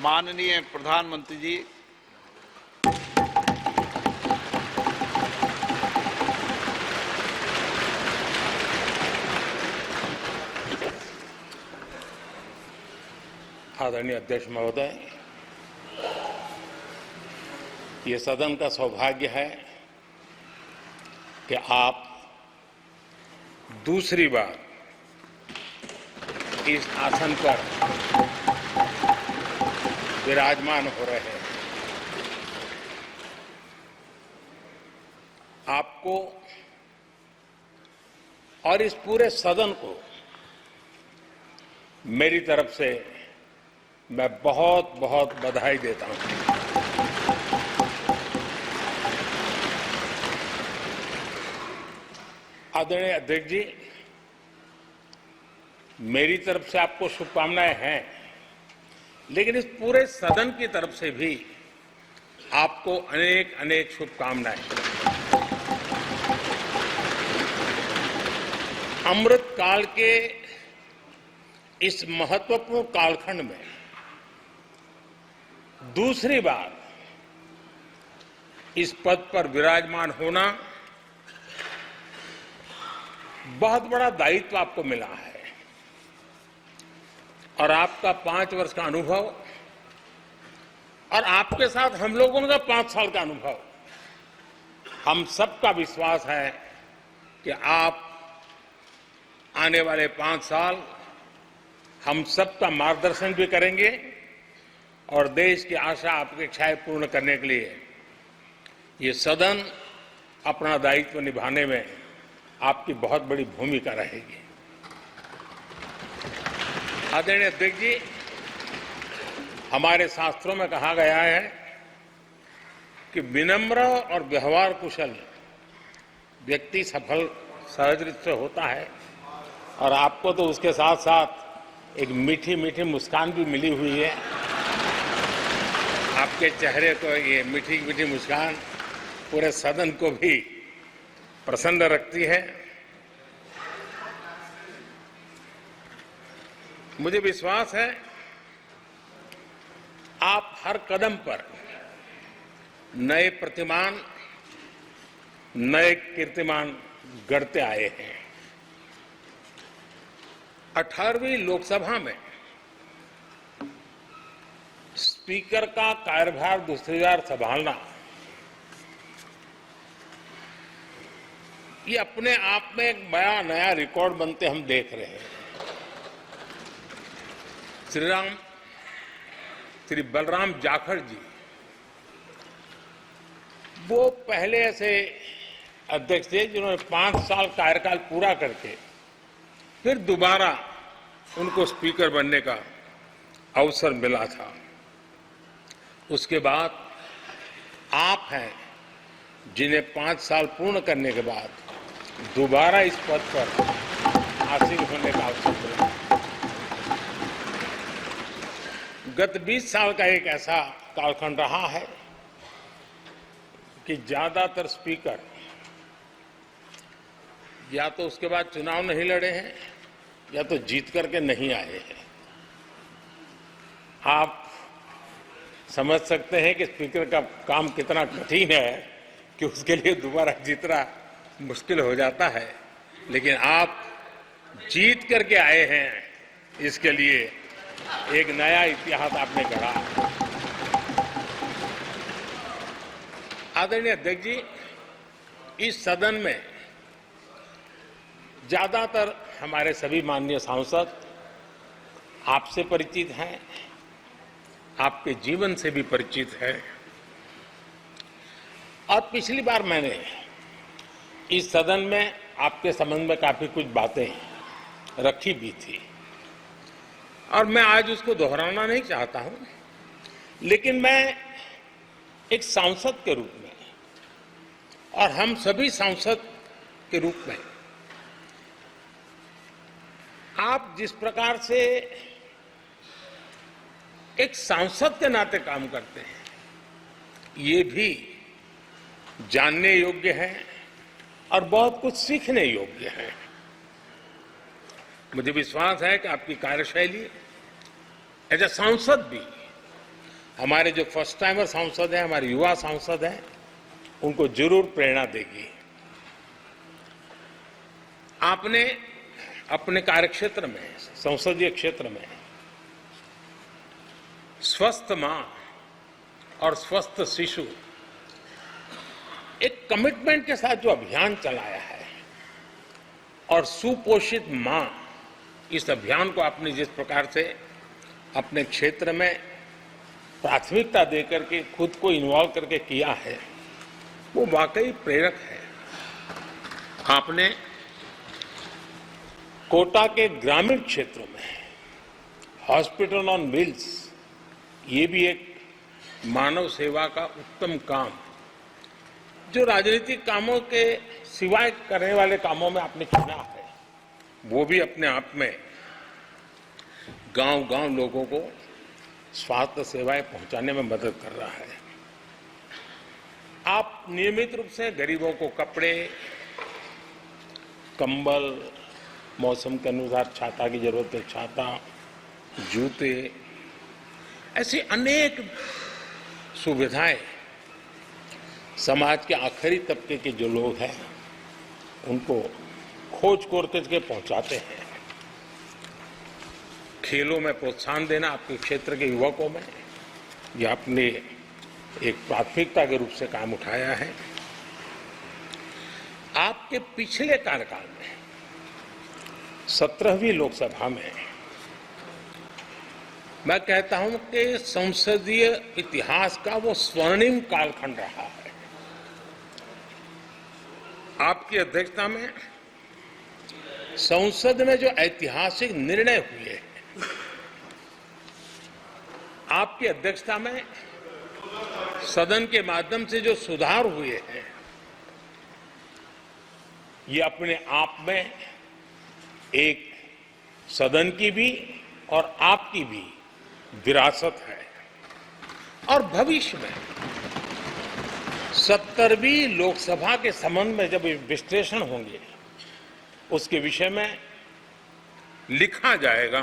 माननीय प्रधानमंत्री जी, आदरणीय अध्यक्ष महोदय, ये सदन का सौभाग्य है कि आप दूसरी बार इस आसन पर विराजमान हो रहे हैं। आपको और इस पूरे सदन को मेरी तरफ से मैं बहुत बहुत बधाई देता हूं। आदरणीय अध्यक्ष जी, मेरी तरफ से आपको शुभकामनाएं हैं, लेकिन इस पूरे सदन की तरफ से भी आपको अनेक अनेक शुभकामनाएं। अमृत काल के इस महत्वपूर्ण कालखंड में दूसरी बार इस पद पर विराजमान होना बहुत बड़ा दायित्व आपको मिला है और आपका 5 वर्ष का अनुभव और आपके साथ हम लोगों का 5 साल का अनुभव, हम सबका विश्वास है कि आप आने वाले 5 साल हम सबका मार्गदर्शन भी करेंगे और देश की आशा अपेक्षाएं पूर्ण करने के लिए ये सदन अपना दायित्व निभाने में आपकी बहुत बड़ी भूमिका रहेगी। आदरणीय अध्यक्ष जी, हमारे शास्त्रों में कहा गया है कि विनम्र और व्यवहार कुशल व्यक्ति सफल सहज रूप से होता है और आपको तो उसके साथ साथ एक मीठी मीठी मुस्कान भी मिली हुई है। आपके चेहरे को ये मीठी मीठी मुस्कान पूरे सदन को भी प्रसन्न रखती है। मुझे विश्वास है आप हर कदम पर नए प्रतिमान, नए कीर्तिमान गढ़ते आए हैं। 18वीं लोकसभा में स्पीकर का कार्यभार दूसरी बार संभालना ये अपने आप में एक बड़ा नया रिकॉर्ड बनते हम देख रहे हैं। श्री बलराम जाखड़ जी वो पहले ऐसे अध्यक्ष थे जिन्होंने 5 साल कार्यकाल पूरा करके फिर दोबारा उनको स्पीकर बनने का अवसर मिला था। उसके बाद आप हैं जिन्हें 5 साल पूर्ण करने के बाद दोबारा इस पद पर आसीन होने का अवसर मिला। गत 20 साल का एक ऐसा कालखंड रहा है कि ज्यादातर स्पीकर या तो उसके बाद चुनाव नहीं लड़े हैं या तो जीत करके नहीं आए हैं। आप समझ सकते हैं कि स्पीकर का काम कितना कठिन है कि उसके लिए दोबारा जीतना मुश्किल हो जाता है, लेकिन आप जीत करके आए हैं, इसके लिए एक नया इतिहास आपने गढ़ा। आदरणीय अध्यक्ष जी, इस सदन में ज्यादातर हमारे सभी माननीय सांसद आपसे परिचित हैं, आपके जीवन से भी परिचित है और पिछली बार मैंने इस सदन में आपके संबंध में काफी कुछ बातें रखी भी थी और मैं आज उसको दोहराना नहीं चाहता हूं, लेकिन मैं एक सांसद के रूप में और हम सभी सांसद के रूप में आप जिस प्रकार से एक सांसद के नाते काम करते हैं ये भी जानने योग्य है और बहुत कुछ सीखने योग्य है। मुझे विश्वास है कि आपकी कार्यशैली एज ए सांसद भी हमारे जो फर्स्ट टाइमर सांसद हैं, हमारे युवा सांसद हैं, उनको जरूर प्रेरणा देगी। आपने अपने कार्यक्षेत्र में, संसदीय क्षेत्र में स्वस्थ मां और स्वस्थ शिशु एक कमिटमेंट के साथ जो अभियान चलाया है और सुपोषित मां, इस अभियान को आपने जिस प्रकार से अपने क्षेत्र में प्राथमिकता देकर के खुद को इन्वॉल्व करके किया है, वो वाकई प्रेरक है। आपने कोटा के ग्रामीण क्षेत्रों में हॉस्पिटल ऑन व्हील्स, ये भी एक मानव सेवा का उत्तम काम, जो राजनीतिक कामों के सिवाय करने वाले कामों में आपने चुना है, वो भी अपने आप में गांव-गांव लोगों को स्वास्थ्य सेवाएं पहुंचाने में मदद कर रहा है। आप नियमित रूप से गरीबों को कपड़े, कंबल, मौसम के अनुसार छाता की जरूरत है छाता, जूते, ऐसी अनेक सुविधाएं समाज के आखिरी तबके के जो लोग हैं उनको खोज करके पहुंचाते हैं। खेलों में प्रोत्साहन देना आपके क्षेत्र के युवकों में, यह आपने एक प्राथमिकता के रूप से काम उठाया है। आपके पिछले कार्यकाल में 17वीं लोकसभा में मैं कहता हूं कि संसदीय इतिहास का वो स्वर्णिम कालखंड रहा है। आपकी अध्यक्षता में संसद में जो ऐतिहासिक निर्णय हुए हैं, आपकी अध्यक्षता में सदन के माध्यम से जो सुधार हुए हैं, ये अपने आप में एक सदन की भी और आपकी भी विरासत है। और भविष्य में 70वीं लोकसभा के संबंध में जब विश्लेषण होंगे, उसके विषय में लिखा जाएगा,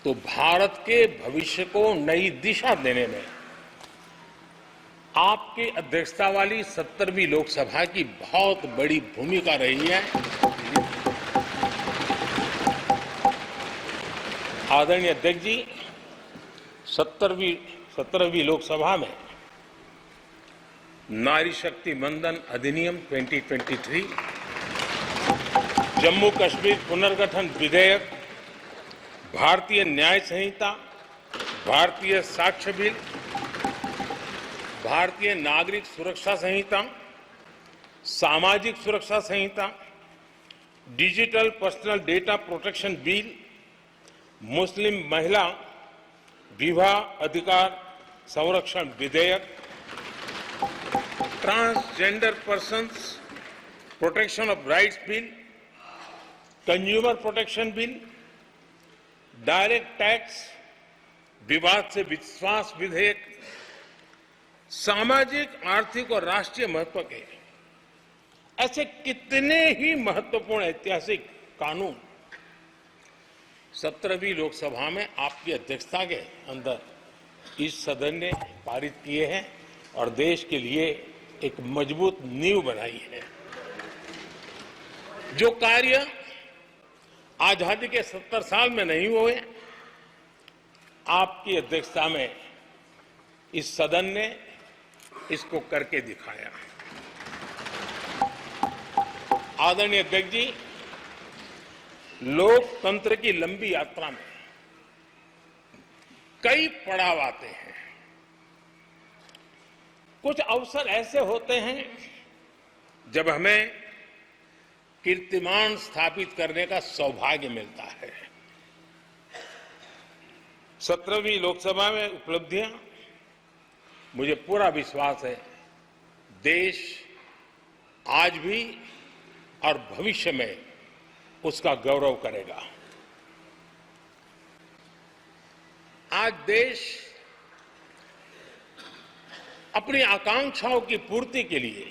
तो भारत के भविष्य को नई दिशा देने में आपकी अध्यक्षता वाली 70वीं लोकसभा की बहुत बड़ी भूमिका रही है। आदरणीय अध्यक्ष जी, 17वीं लोकसभा में नारी शक्ति वंदन अधिनियम 2023, जम्मू कश्मीर पुनर्गठन विधेयक, भारतीय न्याय संहिता, भारतीय साक्ष्य बिल, भारतीय नागरिक सुरक्षा संहिता, सामाजिक सुरक्षा संहिता, digital personal data protection bill, मुस्लिम महिला विवाह अधिकार संरक्षण विधेयक, transgender persons protection of rights bill, consumer protection bill, direct tax विवाद से विश्वास विधेयक, सामाजिक, आर्थिक और राष्ट्रीय महत्व के ऐसे कितने ही महत्वपूर्ण ऐतिहासिक कानून 17वीं लोकसभा में आपकी अध्यक्षता के अंदर इस सदन ने पारित किए हैं और देश के लिए एक मजबूत नींव बनाई है। जो कार्य आजादी के 70 साल में नहीं हुए, आपकी अध्यक्षता में इस सदन ने इसको करके दिखाया। आदरणीय अध्यक्ष जी, लोकतंत्र की लंबी यात्रा में कई पड़ाव आते हैं। कुछ अवसर ऐसे होते हैं जब हमें कीर्तिमान स्थापित करने का सौभाग्य मिलता है। 17वीं लोकसभा में उपलब्धियां, मुझे पूरा विश्वास है देश आज भी और भविष्य में उसका गौरव करेगा। आज देश अपनी आकांक्षाओं की पूर्ति के लिए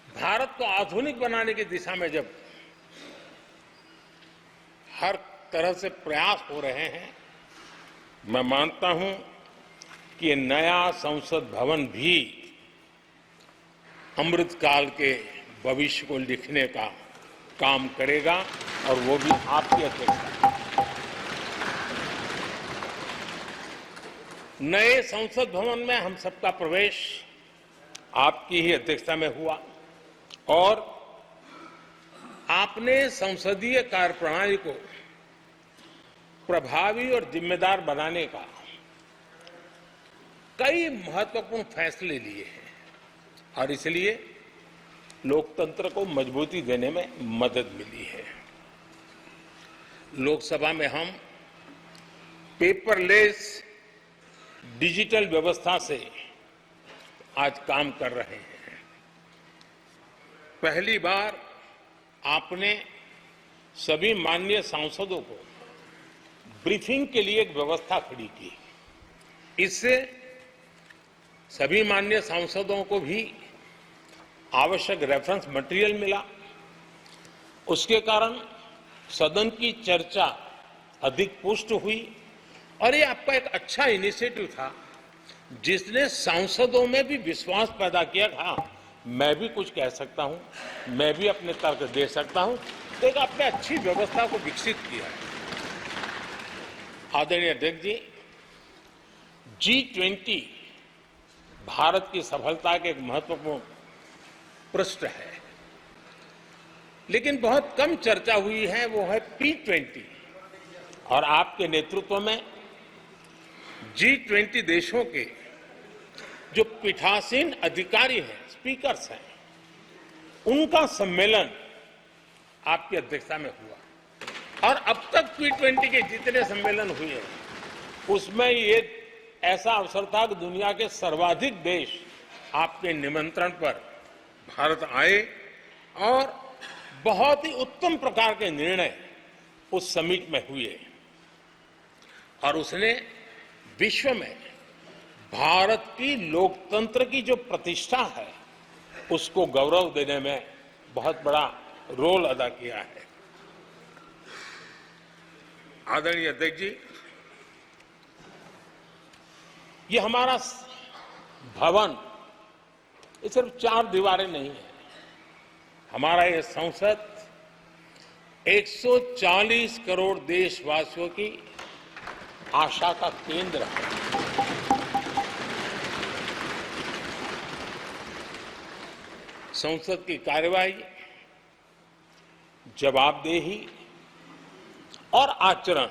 भारत को आधुनिक बनाने की दिशा में जब हर तरह से प्रयास हो रहे हैं, मैं मानता हूं कि ये नया संसद भवन भी अमृतकाल के भविष्य को लिखने का काम करेगा और वो भी आपकी अध्यक्षता में। नए संसद भवन में हम सबका प्रवेश आपकी ही अध्यक्षता में हुआ और आपने संसदीय कार्यप्रणाली को प्रभावी और जिम्मेदार बनाने का कई महत्वपूर्ण फैसले लिए हैं और इसलिए लोकतंत्र को मजबूती देने में मदद मिली है। लोकसभा में हम पेपरलेस डिजिटल व्यवस्था से आज काम कर रहे हैं। पहली बार आपने सभी माननीय सांसदों को ब्रीफिंग के लिए एक व्यवस्था खड़ी की। इससे सभी माननीय सांसदों को भी आवश्यक रेफरेंस मटेरियल मिला। उसके कारण सदन की चर्चा अधिक पुष्ट हुई और ये आपका एक अच्छा इनिशिएटिव था जिसने सांसदों में भी विश्वास पैदा किया। हाँ, मैं भी कुछ कह सकता हूं, मैं भी अपने तर्क दे सकता हूं, तो एक आपने अच्छी व्यवस्था को विकसित किया है। आदरणीय अध्यक्ष जी, G20 भारत की सफलता के एक महत्वपूर्ण पृष्ठ है, लेकिन बहुत कम चर्चा हुई है, वो है P20 और आपके नेतृत्व में G20 देशों के जो पीठासीन अधिकारी हैं, स्पीकर्स हैं, उनका सम्मेलन आपकी अध्यक्षता में हुआ और अब तक P20 के जितने सम्मेलन हुए हैं उसमें ये ऐसा अवसर था कि दुनिया के सर्वाधिक देश आपके निमंत्रण पर भारत आए और बहुत ही उत्तम प्रकार के निर्णय उस समिट में हुए और उसने विश्व में भारत की लोकतंत्र की जो प्रतिष्ठा है उसको गौरव देने में बहुत बड़ा रोल अदा किया है। आदरणीय अध्यक्ष जी, ये हमारा भवन ये सिर्फ 4 दीवारें नहीं है। हमारा ये संसद 140 करोड़ देशवासियों की आशा का केंद्र है। संसद की कार्यवाही, जवाबदेही और आचरण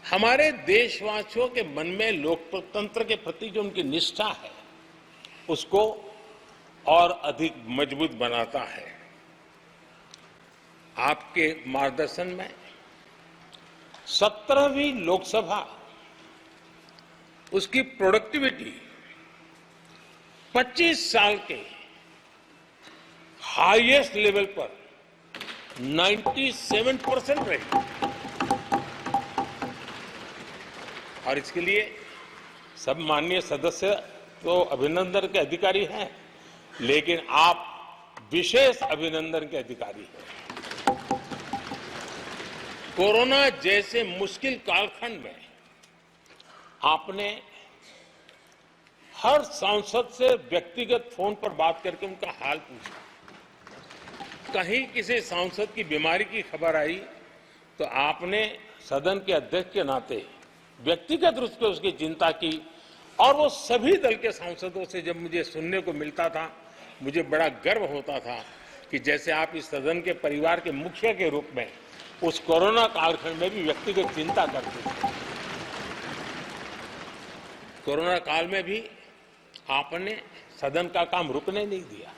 हमारे देशवासियों के मन में लोकतंत्र के प्रति जो उनकी निष्ठा है उसको और अधिक मजबूत बनाता है। आपके मार्गदर्शन में 17वीं लोकसभा उसकी प्रोडक्टिविटी 25 साल के हाईएस्ट लेवल पर 97% रही और इसके लिए सब माननीय सदस्य तो अभिनंदन के अधिकारी हैं, लेकिन आप विशेष अभिनंदन के अधिकारी हैं। कोरोना जैसे मुश्किल कालखंड में आपने हर सांसद से व्यक्तिगत फोन पर बात करके उनका हाल पूछा। कहीं किसी सांसद की बीमारी की खबर आई तो आपने सदन के अध्यक्ष के नाते व्यक्तिगत रूप से उसकी चिंता की और वो सभी दल के सांसदों से जब मुझे सुनने को मिलता था मुझे बड़ा गर्व होता था कि जैसे आप इस सदन के परिवार के मुखिया के रूप में उस कोरोना कालखंड में भी व्यक्तिगत चिंता करते थे। कोरोना काल में भी आपने सदन का काम रुकने नहीं दिया।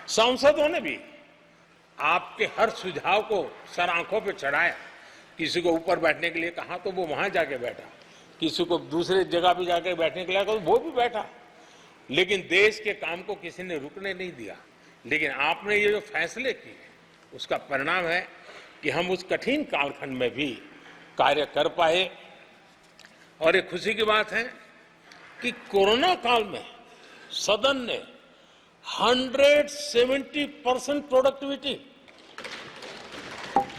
सांसदों ने भी आपके हर सुझाव को सर आंखों पे चढ़ाया। किसी को ऊपर बैठने के लिए कहा तो वो वहां जाके बैठा, किसी को दूसरे जगह पे जाके बैठने के लिए कहा तो वो भी बैठा, लेकिन देश के काम को किसी ने रुकने नहीं दिया। लेकिन आपने ये जो फैसले किए उसका परिणाम है कि हम उस कठिन कालखंड में भी कार्य कर पाए। और एक खुशी की बात है कि कोरोना काल में सदन ने 170% प्रोडक्टिविटी,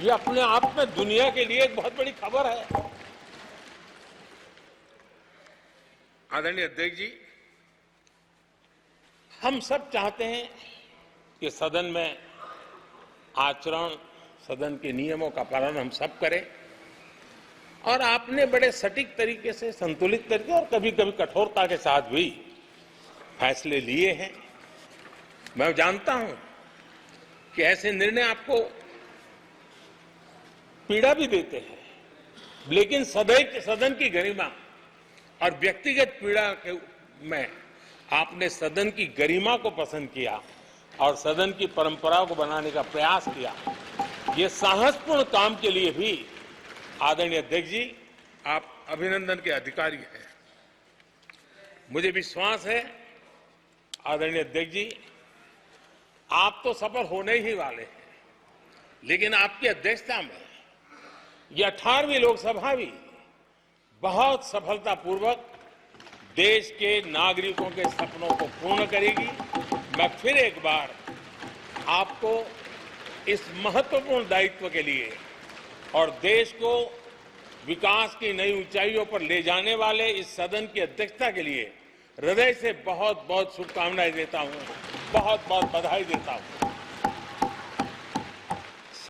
ये अपने आप में दुनिया के लिए एक बहुत बड़ी खबर है। आदरणीय अध्यक्ष जी, हम सब चाहते हैं कि सदन में आचरण, सदन के नियमों का पालन हम सब करें और आपने बड़े सटीक तरीके से, संतुलित तरीके और कभी कभी कठोरता के साथ भी फैसले लिए हैं। मैं जानता हूं कि ऐसे निर्णय आपको पीड़ा भी देते हैं, लेकिन सदन की गरिमा और व्यक्तिगत पीड़ा में आपने सदन की गरिमा को पसंद किया और सदन की परंपरा को बनाने का प्रयास किया। ये साहसपूर्ण काम के लिए भी आदरणीय अध्यक्ष जी, आप अभिनंदन के अधिकारी हैं। मुझे विश्वास है आदरणीय अध्यक्ष जी, आप तो सफल होने ही वाले हैं, लेकिन आपकी अध्यक्षता में यह 18वीं लोकसभा भी बहुत सफलतापूर्वक देश के नागरिकों के सपनों को पूर्ण करेगी। मैं फिर एक बार आपको इस महत्वपूर्ण दायित्व के लिए और देश को विकास की नई ऊंचाइयों पर ले जाने वाले इस सदन की अध्यक्षता के लिए हृदय से बहुत बहुत शुभकामनाएं देता हूं, बहुत बहुत बधाई देता हूं।